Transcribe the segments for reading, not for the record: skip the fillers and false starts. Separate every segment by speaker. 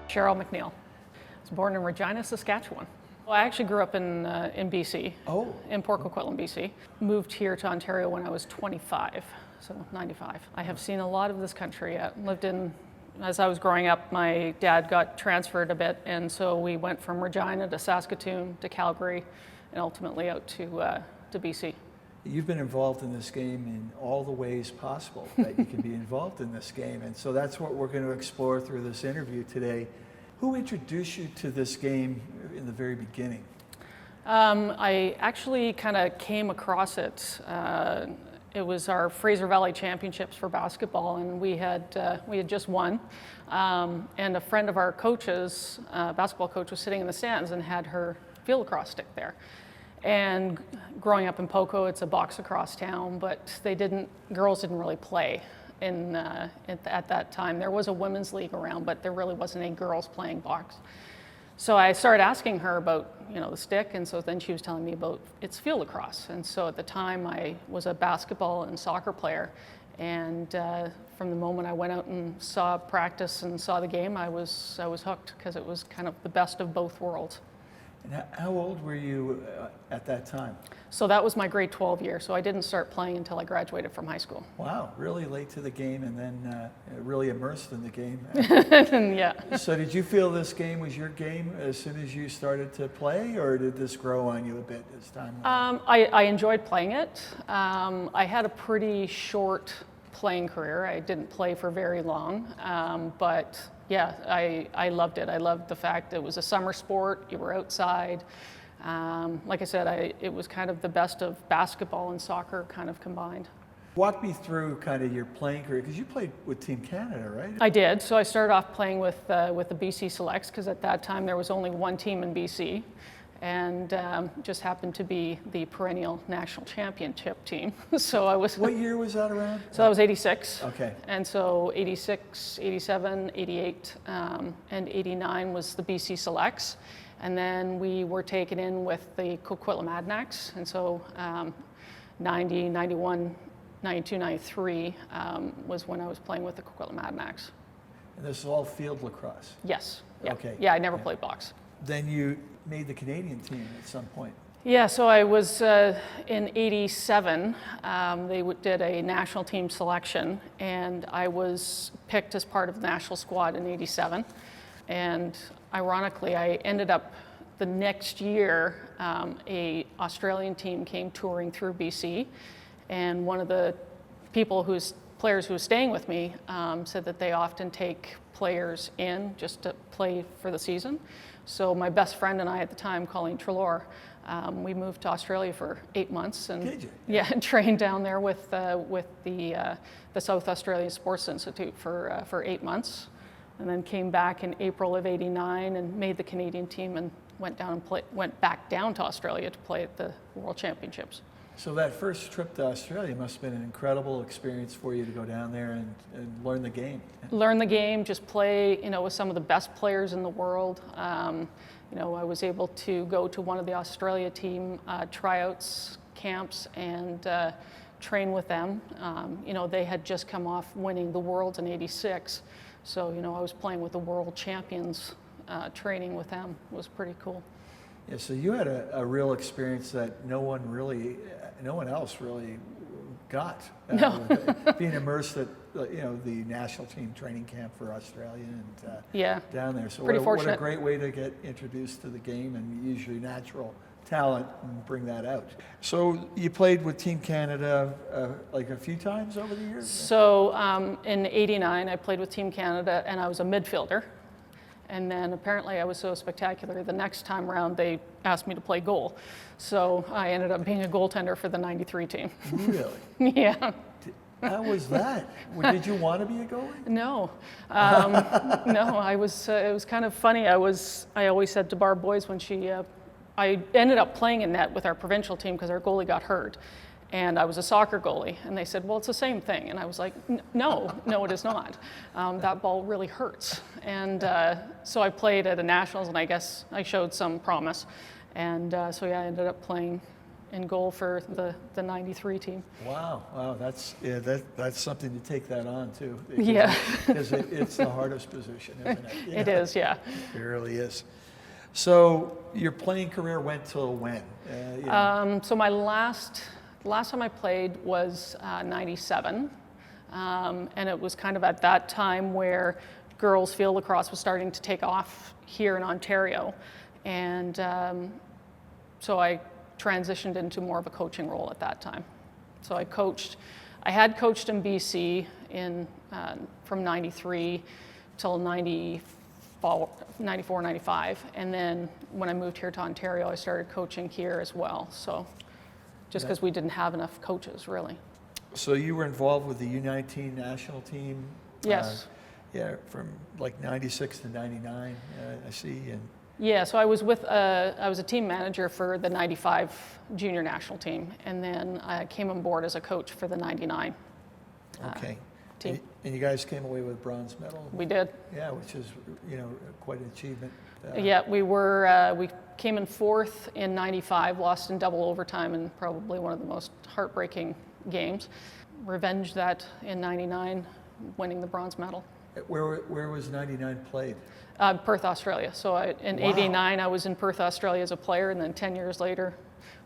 Speaker 1: Cheryl MacNeill. I was born in Regina, Saskatchewan. Well, I actually grew up in BC, in Port Coquitlam, BC. Moved here to Ontario when I was 25, so 95. I have seen a lot of this country. As I was growing up, my dad got transferred a bit, and so we went from Regina to Saskatoon to Calgary, and ultimately out to BC.
Speaker 2: You've been involved in this game in all the ways possible that you can be involved in this game, and so that's what we're going to explore through this interview today. Who introduced you to this game in the very beginning?
Speaker 1: I actually kind of came across it. It was our Fraser Valley Championships for basketball, and we had just won. And a friend of our coaches, basketball coach, was sitting in the stands and had her field lacrosse stick there. And growing up in Poco, it's a box lacrosse town, but girls didn't really play at that time. There was a women's league around, but there really wasn't any girls playing box. So I started asking her about, the stick, and so then she was telling me about its field lacrosse. And so at the time I was a basketball and soccer player, and from the moment I went out and saw practice and saw the game, I was hooked, because it was kind of the best of both worlds.
Speaker 2: And how old were you at that time? So
Speaker 1: that was my grade 12 year, so I didn't start playing until I graduated from high school.
Speaker 2: Wow, really late to the game, and then really immersed in the game.
Speaker 1: Yeah.
Speaker 2: So did you feel this game was your game as soon as you started to play, or did this grow on you a bit as time went on?
Speaker 1: I enjoyed playing it. I had a pretty short playing career. I didn't play for very long, but yeah, I loved it. I loved the fact it was a summer sport, you were outside. Like I said, it was kind of the best of basketball and soccer kind of combined.
Speaker 2: Walk me through kind of your playing career, because you played with Team Canada, right?
Speaker 1: I did. So I started off playing with the BC Selects, because at that time there was only one team in BC, and just happened to be the perennial national championship team. So I was.
Speaker 2: What year was that around?
Speaker 1: So that was 86.
Speaker 2: Okay.
Speaker 1: And so 86, 87, 88, and 89 was the BC Selects. And then we were taken in with the Coquitlam Adanacs. And so 90, 91, 92, 93 was when I was playing with the Coquitlam Adanacs.
Speaker 2: And this is all field lacrosse?
Speaker 1: Yes. Yeah.
Speaker 2: Okay.
Speaker 1: Yeah, I never played box.
Speaker 2: Then you made the Canadian team at some point.
Speaker 1: Yeah, so I was in 87, they did a national team selection, and I was picked as part of the national squad in 87. And ironically, I ended up the next year, a Australian team came touring through BC, and one of the players who was staying with me said that they often take players in just to play for the season. So my best friend and I at the time, Colleen Treloar, we moved to Australia for 8 months, and
Speaker 2: Did you?
Speaker 1: Yeah, trained down there with the South Australian Sports Institute for 8 months, and then came back in April of '89 and made the Canadian team, and went back down to Australia to play at the World Championships.
Speaker 2: So that first trip to Australia must have been an incredible experience for you to go down there and learn the game.
Speaker 1: Learn the game, just play, with some of the best players in the world. I was able to go to one of the Australia team tryouts camps and train with them. They had just come off winning the Worlds in '86, so I was playing with the world champions, training with them. It was pretty cool.
Speaker 2: Yeah, so you had a real experience that no one else really got.
Speaker 1: No.
Speaker 2: Being immersed at the national team training camp for Australia and
Speaker 1: yeah,
Speaker 2: down there. So
Speaker 1: pretty fortunate.
Speaker 2: What a great way to get introduced to the game and use your natural talent and bring that out. So you played with Team Canada like a few times over the years?
Speaker 1: So in '89 I played with Team Canada, and I was a midfielder. And then apparently I was so spectacular, the next time around they asked me to play goal. So I ended up being a goaltender for the '93 team.
Speaker 2: Really?
Speaker 1: Yeah.
Speaker 2: How was that? Did you want to be a goalie?
Speaker 1: No. No, it was kind of funny. I always said to Barb Boys when I ended up playing in net with our provincial team because our goalie got hurt. And I was a soccer goalie, and they said, well, it's the same thing. And I was like, no, it is not. That ball really hurts. And so I played at the Nationals, and I guess I showed some promise. And so yeah, I ended up playing in goal for the 93 team.
Speaker 2: Wow, that's something to take that on too.
Speaker 1: Yeah.
Speaker 2: Because it's the hardest position, isn't it?
Speaker 1: It is, yeah.
Speaker 2: It really is. So your playing career went till when?
Speaker 1: So my last time I played was 97, and it was kind of at that time where girls field lacrosse was starting to take off here in Ontario, and so I transitioned into more of a coaching role at that time. So I had coached in BC from 93 till 94, 95, and then when I moved here to Ontario, I started coaching here as well. So just because we didn't have enough coaches, really.
Speaker 2: So you were involved with the U19 national team?
Speaker 1: Yes.
Speaker 2: From like 96 to 99, I see. And
Speaker 1: yeah, so I was a team manager for the 95 junior national team, and then I came on board as a coach for the 99
Speaker 2: okay.
Speaker 1: team.
Speaker 2: And you guys came away with bronze medal?
Speaker 1: We did.
Speaker 2: Yeah, which is, quite an achievement.
Speaker 1: Yeah, we came in fourth in 95, lost in double overtime, and probably one of the most heartbreaking games. Revenged that in 99, winning the bronze medal.
Speaker 2: Where was 99 played?
Speaker 1: Perth, Australia. So in 89, I was in Perth, Australia as a player, and then 10 years later,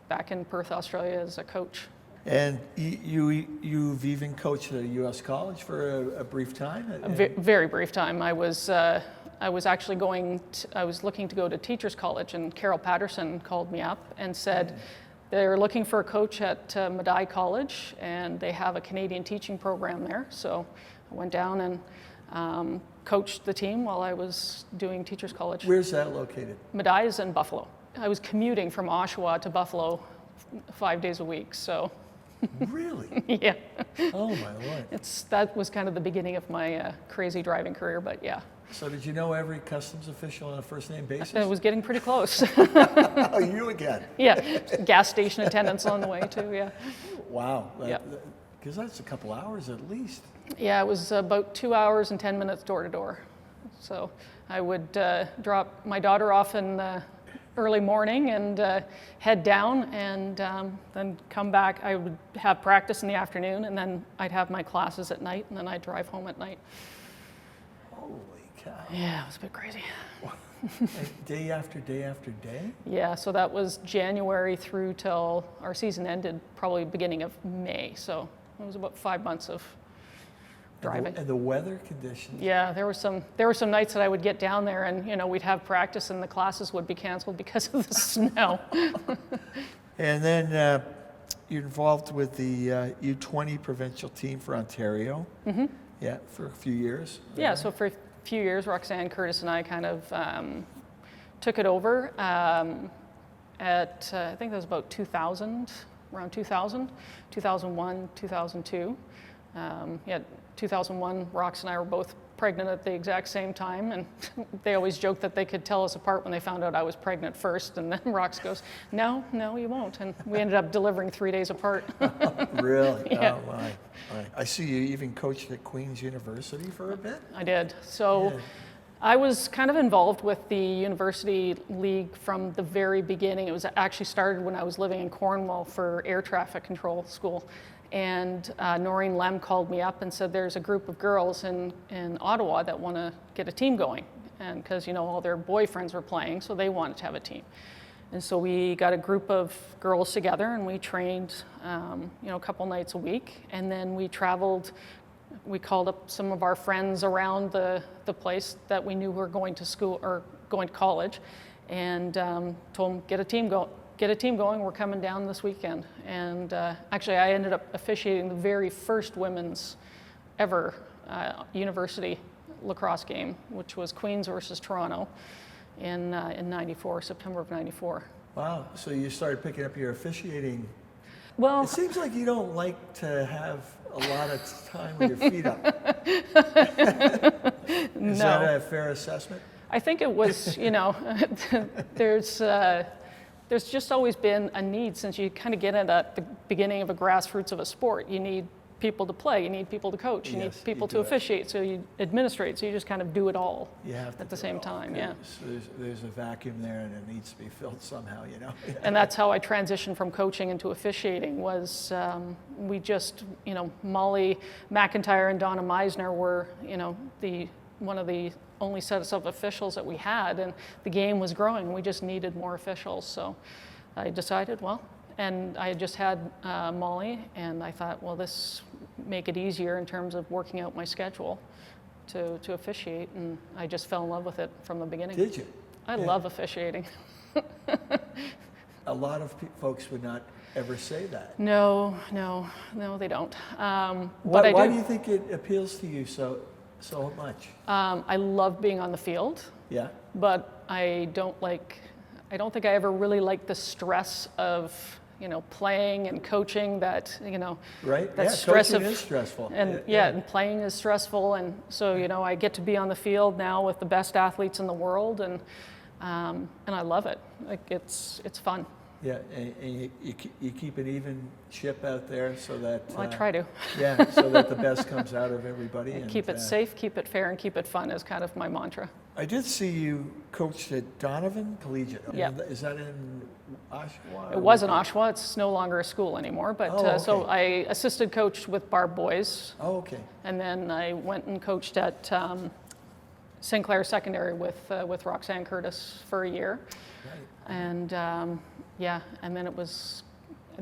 Speaker 1: back in Perth, Australia as a coach.
Speaker 2: And you've even coached at a U.S. college for a brief time?
Speaker 1: Very brief time. I was actually I was looking to go to teachers college, and Carol Patterson called me up and said they're looking for a coach at Medaille College, and they have a Canadian teaching program there. So I went down and coached the team while I was doing teachers college.
Speaker 2: Where's that located?
Speaker 1: Medaille is in Buffalo. I was commuting from Oshawa to Buffalo 5 days a week, so.
Speaker 2: Really?
Speaker 1: Yeah.
Speaker 2: Oh my Lord.
Speaker 1: That was kind of the beginning of my crazy driving career, but yeah.
Speaker 2: So did you know every customs official on a first name basis?
Speaker 1: It was getting pretty close.
Speaker 2: Oh, you again?
Speaker 1: Yeah, gas station attendants on the way too, yeah.
Speaker 2: Wow.
Speaker 1: Yeah.
Speaker 2: Because that's a couple hours at least.
Speaker 1: Yeah, it was about 2 hours and 10 minutes door to door. So I would drop my daughter off in the early morning and head down, and then come back. I would have practice in the afternoon, and then I'd have my classes at night, and then I'd drive home at night.
Speaker 2: Holy cow.
Speaker 1: Yeah, it was a bit crazy.
Speaker 2: Day after day after day?
Speaker 1: Yeah, so that was January through till our season ended, probably beginning of May. So it was about 5 months of driving.
Speaker 2: And the weather conditions?
Speaker 1: Yeah, there were some nights that I would get down there, and we'd have practice and the classes would be canceled because of the snow.
Speaker 2: And then you're involved with the U20 provincial team for Ontario. Mm-hmm. Yeah, for a few years.
Speaker 1: Yeah, so for a few years, Roxanne Curtis and I kind of took it over at, I think that was about 2000, around 2000, 2001, 2002. 2001, Rox and I were both pregnant at the exact same time, and they always joked that they could tell us apart when they found out I was pregnant first, and then Rox goes, no, you won't, and we ended up delivering 3 days apart.
Speaker 2: Really?
Speaker 1: Yeah.
Speaker 2: Oh, my. I see you even coached at Queen's University for a bit?
Speaker 1: I did. So I was kind of involved with the University League from the very beginning. It was actually started when I was living in Cornwall for air traffic control school. And Noreen Lem called me up and said there's a group of girls in Ottawa that want to get a team going. And because, all their boyfriends were playing, so they wanted to have a team. And so we got a group of girls together and we trained, a couple nights a week. And then we traveled, we called up some of our friends around the place that we knew were going to school or going to college, and told them, get a team going, we're coming down this weekend. And actually I ended up officiating the very first women's ever university lacrosse game, which was Queens versus Toronto in 94, September of 94.
Speaker 2: Wow, so you started picking up your officiating.
Speaker 1: Well,
Speaker 2: it seems like you don't like to have a lot of time with your feet up. Is that a fair assessment?
Speaker 1: I think it was, there's just always been a need, since you kind of get at the beginning of a grassroots of a sport. You need people to play, you need people to coach, you need
Speaker 2: Yes,
Speaker 1: people
Speaker 2: you
Speaker 1: to
Speaker 2: do it.
Speaker 1: officiate, so you administrate, so you just kind of do it all
Speaker 2: You have to
Speaker 1: at the
Speaker 2: do
Speaker 1: same
Speaker 2: it all.
Speaker 1: time, yeah.
Speaker 2: There's a vacuum there, and it needs to be filled somehow, you know?
Speaker 1: And that's how I transitioned from coaching into officiating was we just, Molly McIntyre and Donna Meisner were, one of the only sets of officials that we had, and the game was growing. We just needed more officials. So I decided, and I had just had Molly, and I thought, this make it easier in terms of working out my schedule to officiate, and I just fell in love with it from the beginning.
Speaker 2: Did you?
Speaker 1: I love officiating.
Speaker 2: A lot of folks would not ever say that.
Speaker 1: No, they don't.
Speaker 2: Why do you think it appeals to you so much?
Speaker 1: I love being on the field,
Speaker 2: Yeah.
Speaker 1: but I don't think I ever really liked the stress of, playing and coaching that,
Speaker 2: Right?
Speaker 1: that
Speaker 2: Yeah,
Speaker 1: stress
Speaker 2: coaching
Speaker 1: of,
Speaker 2: is stressful.
Speaker 1: and and playing is stressful. And so, I get to be on the field now with the best athletes in the world, and I love it. Like it's fun.
Speaker 2: Yeah, and you keep an even ship out there so that...
Speaker 1: I try to.
Speaker 2: Yeah, so that the best comes out of everybody. And
Speaker 1: Keep it safe, keep it fair, and keep it fun is kind of my mantra.
Speaker 2: I did see you coached at Donovan Collegiate.
Speaker 1: Yeah.
Speaker 2: Is that in Oshawa?
Speaker 1: It was in Oshawa. It's no longer a school anymore. But
Speaker 2: Oh,
Speaker 1: so
Speaker 2: okay.
Speaker 1: I assisted coached with Barb Boys,
Speaker 2: Oh, okay.
Speaker 1: and then I went and coached at St. Clair Secondary with Roxanne Curtis for a year.
Speaker 2: Right.
Speaker 1: And and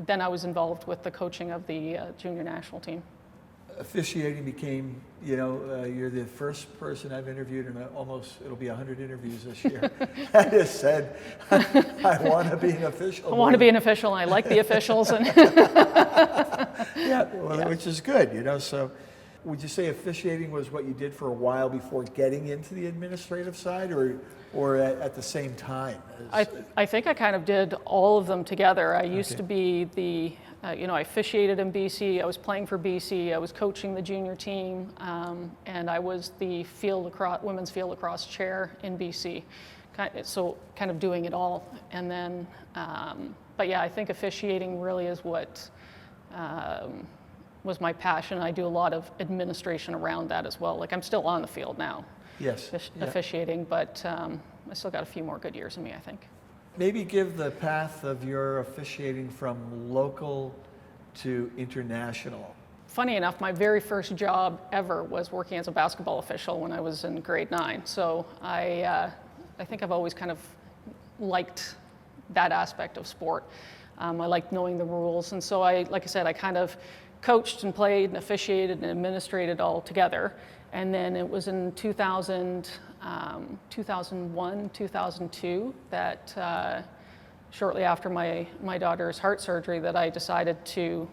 Speaker 1: then I was involved with the coaching of the junior national team.
Speaker 2: Officiating became, you're the first person I've interviewed in it'll be 100 interviews this year. I just said, I want to be an official.
Speaker 1: I want to be an official, and I like the officials. And
Speaker 2: Which is good, so would you say officiating was what you did for a while before getting into the administrative side, or at the same time?
Speaker 1: I think I kind of did all of them together. I used to be I officiated in BC, I was playing for BC, I was coaching the junior team, and I was the women's field lacrosse chair in BC. So kind of doing it all. And then, I think officiating really is what was my passion. I do a lot of administration around that as well. Like I'm still on the field now.
Speaker 2: Yes.
Speaker 1: Officiating, but I still got a few more good years in me, I think.
Speaker 2: Maybe give the path of your officiating from local to international.
Speaker 1: Funny enough, my very first job ever was working as a basketball official when I was in grade 9. So I think I've always kind of liked that aspect of sport. I liked knowing the rules, and so like I said, I kind of coached and played and officiated and administrated all together. And then it was in 2001, 2002 that shortly after my daughter's heart surgery that I decided to,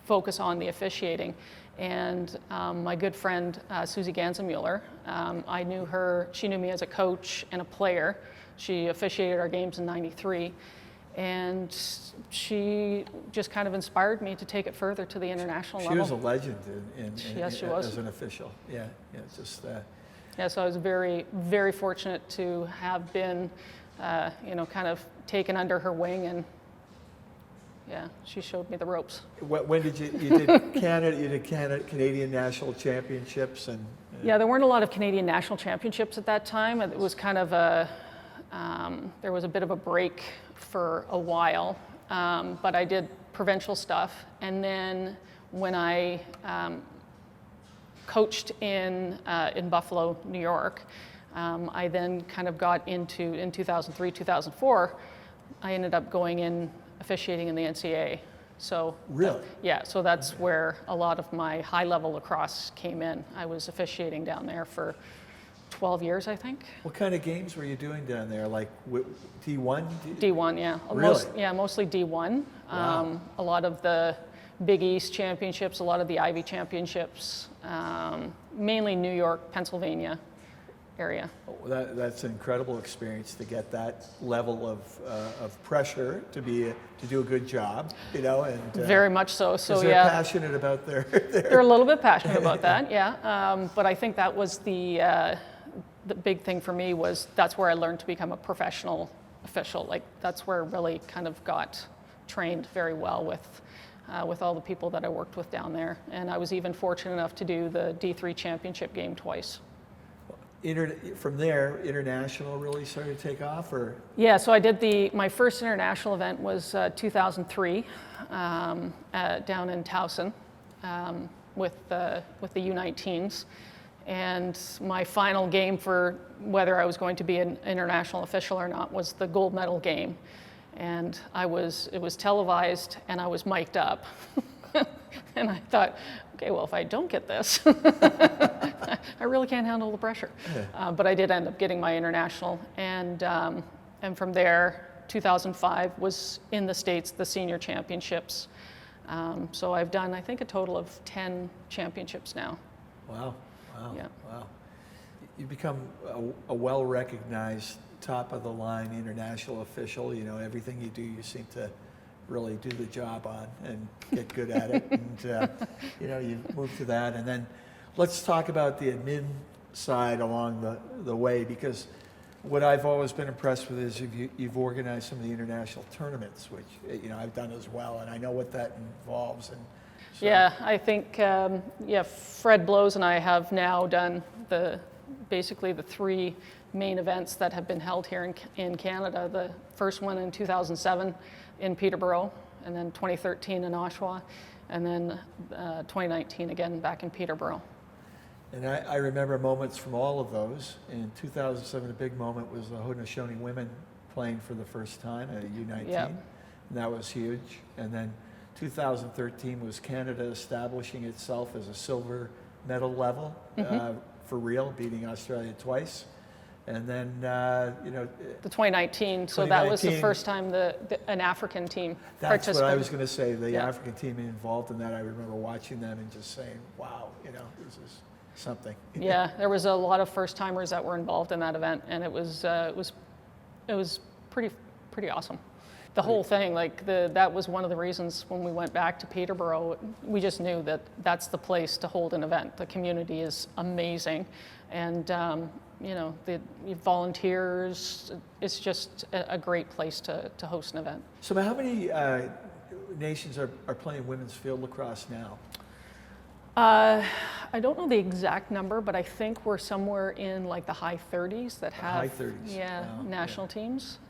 Speaker 1: focus on the officiating. And my good friend, Susie Gansemuller, I knew her, she knew me as a coach and a player. She officiated our games in '93. And she just kind of inspired me to take it further to the international level.
Speaker 2: She was a legend
Speaker 1: Yes, she was.
Speaker 2: as an official. Yeah, just
Speaker 1: Yeah, so I was very, very fortunate to have been, kind of taken under her wing, and she showed me the ropes.
Speaker 2: When did you did Canada? You did Canadian national championships and.
Speaker 1: Yeah, there weren't a lot of Canadian national championships at that time. It was kind of there was a bit of a break for a while, but I did provincial stuff. And then when I coached in Buffalo, New York, I then kind of got into, in 2003, 2004, I ended up going in officiating in the NCAA. So
Speaker 2: really?
Speaker 1: So that's where a lot of my high-level lacrosse came in. I was officiating down there for 12 years, I think.
Speaker 2: What kind of games were you doing down there? Like D1?
Speaker 1: D1, yeah.
Speaker 2: Really?
Speaker 1: Mostly D1.
Speaker 2: Wow.
Speaker 1: A lot of the Big East championships, a lot of the Ivy championships, mainly New York, Pennsylvania area.
Speaker 2: That's an incredible experience to get that level of pressure to do a good job, and
Speaker 1: very much so. So
Speaker 2: they're passionate about
Speaker 1: they're a little bit passionate about that, yeah. But I think that was the big thing for me was that's where I learned to become a professional official. Like that's where I really kind of got trained very well with with all the people that I worked with down there. And I was even fortunate enough to do the D3 championship game twice.
Speaker 2: From there, international really started to take off, or?
Speaker 1: Yeah, so I did my first international event was 2003 down in Towson with the U19s. And my final game for whether I was going to be an international official or not was the gold medal game. And it was televised and I was mic'd up. And I thought, okay, well, if I don't get this, I really can't handle the pressure. But I did end up getting my international. And from there, 2005 was in the States, the senior championships. So I've done, I think, a total of 10 championships now.
Speaker 2: Wow. Wow.
Speaker 1: Yeah.
Speaker 2: Wow. You become a well-recognized, top-of-the-line international official. You know, everything you do, you seem to really do the job on and get good at it. And, you know, you move to that. And then let's talk about the admin side along the way, because what I've always been impressed with is you've organized some of the international tournaments, which, you know, I've done as well, and I know what that involves. And so.
Speaker 1: Yeah, I think, Fred Blows and I have now done basically the 3 main events that have been held here in Canada. The first one in 2007 in Peterborough, and then 2013 in Oshawa, and then 2019 again back in Peterborough.
Speaker 2: And I remember moments from all of those. In 2007, a big moment was the Haudenosaunee women playing for the first time at U19.
Speaker 1: Yep.
Speaker 2: And that was huge. And then 2013 was Canada establishing itself as a silver medal level for real, beating Australia twice. And then, you know...
Speaker 1: The 2019, so that was the first time an African team participated.
Speaker 2: That's what I was going to say. The African team involved in that, I remember watching them and just saying, wow, you know, this is something.
Speaker 1: Yeah, there was a lot of first-timers that were involved in that event, and it was pretty awesome. The whole thing, that was one of the reasons when we went back to Peterborough, we just knew that that's the place to hold an event. The community is amazing, and you know, the volunteers, it's just a great place to host an event.
Speaker 2: So how many nations are playing women's field lacrosse now?
Speaker 1: I don't know the exact number, but I think we're somewhere in like the high 30s that have
Speaker 2: high 30s.
Speaker 1: Wow, national teams.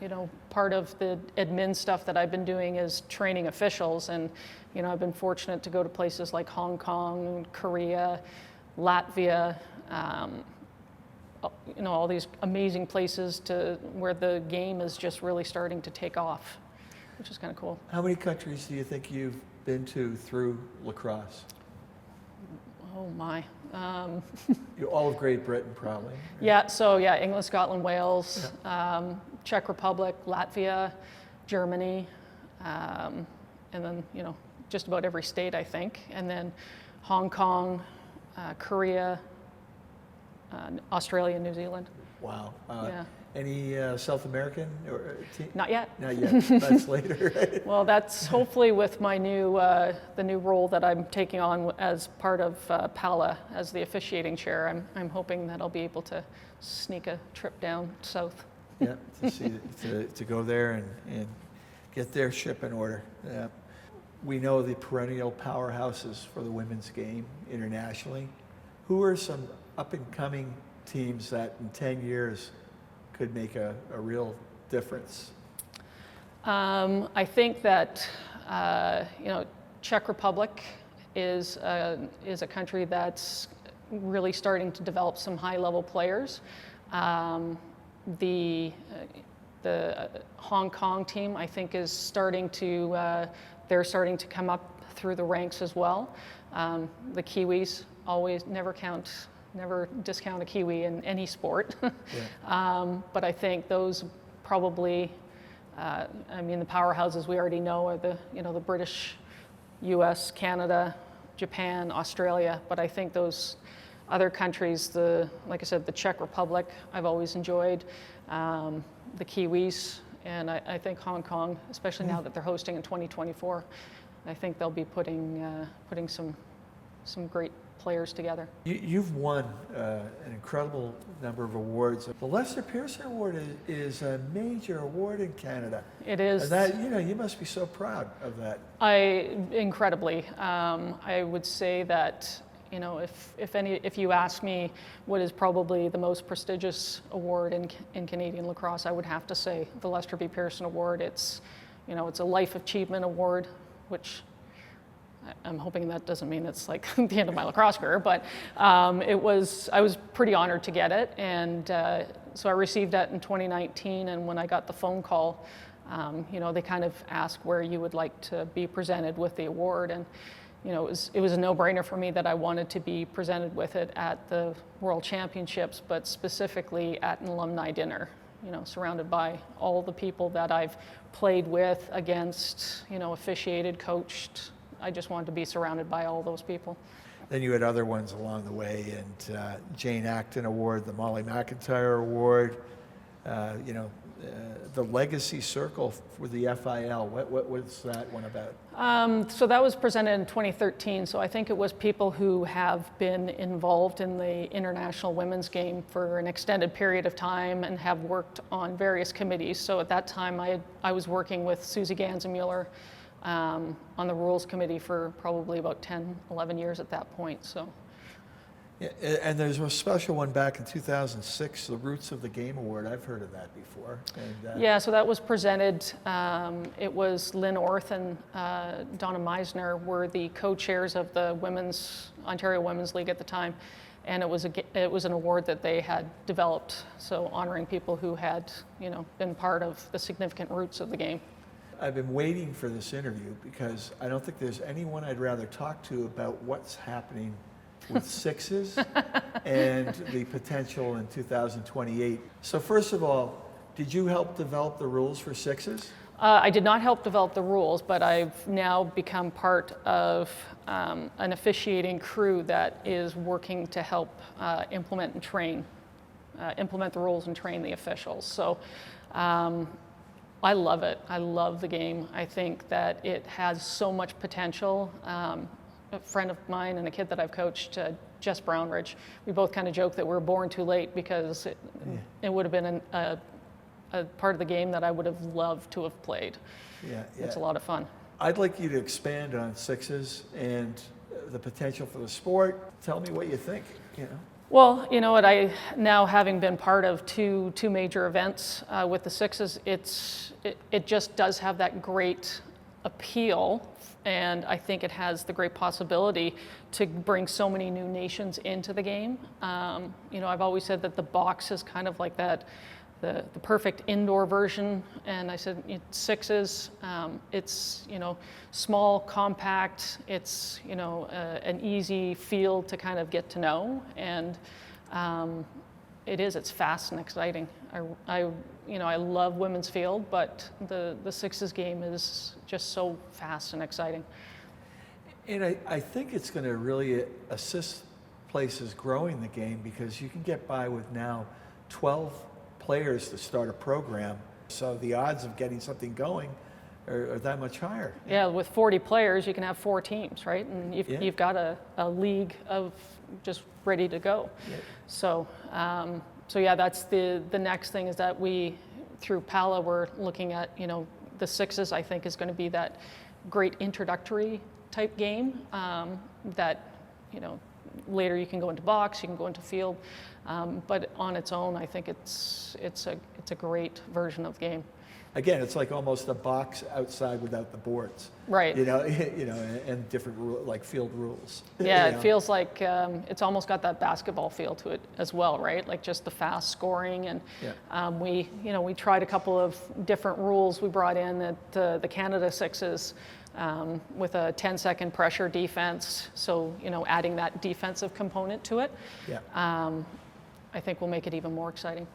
Speaker 1: You know, part of the admin stuff that I've been doing is training officials, and you know, I've been fortunate to go to places like Hong Kong, Korea, Latvia, you know, all these amazing places where the game is just really starting to take off, which is kind of cool.
Speaker 2: How many countries do you think you've been to through lacrosse?
Speaker 1: Oh my.
Speaker 2: All of Great Britain, probably. Right?
Speaker 1: Yeah, so yeah, England, Scotland, Wales, Czech Republic, Latvia, Germany, and then, you know, just about every state, I think. And then Hong Kong, Korea, Australia, New Zealand.
Speaker 2: Wow.
Speaker 1: Yeah.
Speaker 2: Any South American team?
Speaker 1: Not yet.
Speaker 2: Not yet. That's later, right?
Speaker 1: Well, that's hopefully with my the new role that I'm taking on as part of PALA as the officiating chair. I'm hoping that I'll be able to sneak a trip down south.
Speaker 2: Yeah, to go there and get their ship in order. Yeah. We know the perennial powerhouses for the women's game internationally. Who are some up-and-coming teams that in 10 years could make a real difference?
Speaker 1: I think that you know, Czech Republic is a country that's really starting to develop some high-level players. The Hong Kong team, I think, is starting to they're starting to come up through the ranks as well. The Kiwis never discount a Kiwi in any sport. Yeah. But I think those probably, I mean, the powerhouses we already know are the British, US, Canada, Japan, Australia. But I think those other countries, like I said, the Czech Republic, I've always enjoyed, the Kiwis, and I think Hong Kong, especially now that they're hosting in 2024, I think they'll be putting some great players together.
Speaker 2: You've won an incredible number of awards. The Lester Pearson Award is a major award in Canada.
Speaker 1: It is.
Speaker 2: And that, you must be so proud of that.
Speaker 1: Incredibly. I would say that, if you ask me what is probably the most prestigious award in Canadian lacrosse, I would have to say the Lester B. Pearson Award. It's a life achievement award, which I'm hoping that doesn't mean it's like the end of my lacrosse career, but I was pretty honored to get it. And so I received that in 2019, and when I got the phone call, they kind of asked where you would like to be presented with the award. And it was a no-brainer for me that I wanted to be presented with it at the World Championships, but specifically at an alumni dinner, surrounded by all the people that I've played with, against, officiated, coached. I just wanted to be surrounded by all those people.
Speaker 2: Then you had other ones along the way, and Jane Acton Award, the Molly McIntyre Award, the Legacy Circle for the FIL. What was that one about?
Speaker 1: So that was presented in 2013. So I think it was people who have been involved in the international women's game for an extended period of time and have worked on various committees. So at that time, I was working with Susie Ganzenmuller on the rules committee for probably about 10, 11 years at that point. So.
Speaker 2: Yeah, and there's a special one back in 2006, the Roots of the Game Award. I've heard of that before. And,
Speaker 1: yeah, so that was presented. It was Lynn Orth and Donna Meisner were the co-chairs of the Ontario Women's League at the time, and it was an award that they had developed, so honoring people who had been part of the significant roots of the game.
Speaker 2: I've been waiting for this interview because I don't think there's anyone I'd rather talk to about what's happening with sixes and the potential in 2028. So first of all, did you help develop the rules for sixes?
Speaker 1: I did not help develop the rules, but I've now become part of an officiating crew that is working to help implement the rules and train the officials. So I love it. I love the game. I think that it has so much potential. A friend of mine and a kid that I've coached, Jess Brownridge, we both kind of joke that we're born too late because it would have been a part of the game that I would have loved to have played.
Speaker 2: Yeah.
Speaker 1: It's a lot of fun.
Speaker 2: I'd like you to expand on sixes and the potential for the sport. Tell me what you think.
Speaker 1: Well, you know what, now having been part of two major events with the sixes, it just does have that great appeal, and I think it has the great possibility to bring so many new nations into the game. I've always said that the box is kind of like that, the perfect indoor version, and I said sixes, it's small, compact, it's an easy field to kind of get to know, and it's fast and exciting. I love women's field, but the sixes game is just so fast and exciting.
Speaker 2: And I think it's going to really assist places growing the game because you can get by with now 12 players to start a program. So the odds of getting something going are that much higher.
Speaker 1: Yeah, with 40 players, you can have 4 teams, right? And you've got a league of just ready to go.
Speaker 2: Yeah.
Speaker 1: So yeah, that's the next thing is that we, through PALA, we're looking at, the sixes, I think, is going to be that great introductory type game that, later you can go into box, you can go into field, but on its own, I think it's a great version of the game.
Speaker 2: Again, it's like almost a box outside without the boards.
Speaker 1: Right.
Speaker 2: And different like field rules.
Speaker 1: Yeah, it feels like it's almost got that basketball feel to it as well, right? Like just the fast scoring, and we tried a couple of different rules we brought in at the Canada Sixes with a 10-second pressure defense. So adding that defensive component to it, I think will make it even more exciting.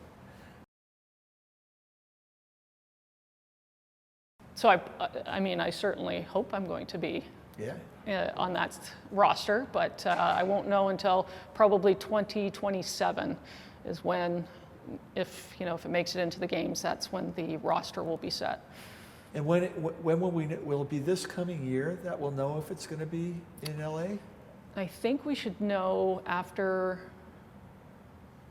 Speaker 1: So I certainly hope I'm going to be on that roster, but I won't know until probably 2027 is when, if it makes it into the games, that's when the roster will be set.
Speaker 2: And when will it be this coming year that we'll know if it's going to be in LA?
Speaker 1: I think we should know after,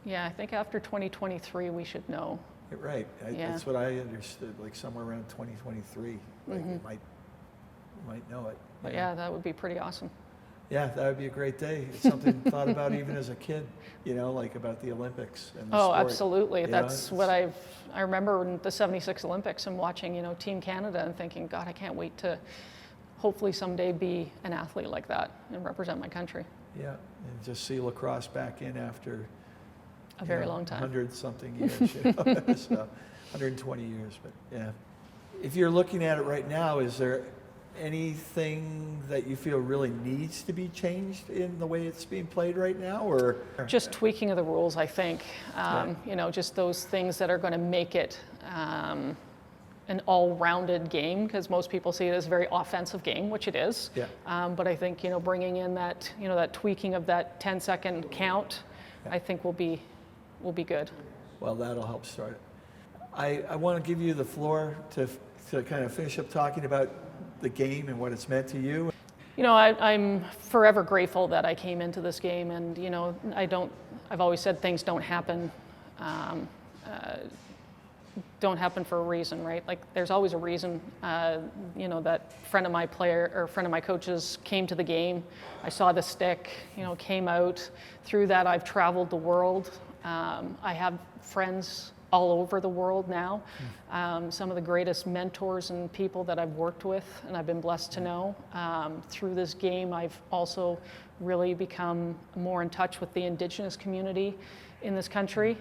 Speaker 1: yeah, I think after 2023 we should know.
Speaker 2: Right.
Speaker 1: Yeah.
Speaker 2: That's what I understood, like somewhere around 2023. Like you might know it.
Speaker 1: But yeah, that would be pretty awesome.
Speaker 2: Yeah, that would be a great day. It's something thought about even as a kid, you know, like about the Olympics and the
Speaker 1: Oh,
Speaker 2: sport.
Speaker 1: absolutely.
Speaker 2: You know,
Speaker 1: That's what I remember in the 76 Olympics and watching, you know, Team Canada and thinking, God, I can't wait to hopefully someday be an athlete like that and represent my country.
Speaker 2: Yeah, and just see lacrosse back in after
Speaker 1: A very long time.
Speaker 2: 100-something years, you know, so 120 years, but yeah. If you're looking at it right now, is there anything that you feel really needs to be changed in the way it's being played right now, or?
Speaker 1: Just tweaking of the rules, I think.
Speaker 2: Yeah.
Speaker 1: You know, just those things that are going to make it an all-rounded game, because most people see it as a very offensive game, which it is.
Speaker 2: Yeah.
Speaker 1: But I think, you know, bringing in that, you know, that tweaking of that 10-second count, I think will be good.
Speaker 2: Well, that'll help start it. I want to give you the floor to kind of finish up talking about the game and what it's meant to you.
Speaker 1: You know, I'm forever grateful that I came into this game, and you know, I've always said things don't happen for a reason, right? Like there's always a reason. You know, that friend of my coaches came to the game. I saw the stick, you know, came out. Through that, I've traveled the world. I have friends all over the world now. Some of the greatest mentors and people that I've worked with and I've been blessed to know. Through this game, I've also really become more in touch with the Indigenous community in this country.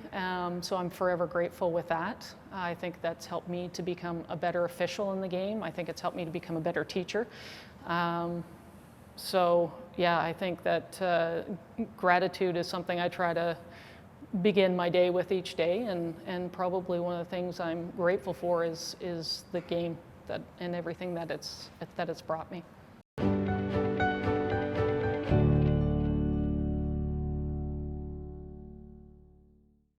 Speaker 1: So I'm forever grateful with that. I think that's helped me to become a better official in the game. I think it's helped me to become a better teacher. So yeah, I think that gratitude is something I try to begin my day with each day, and probably one of the things I'm grateful for is the game and everything that it's brought me.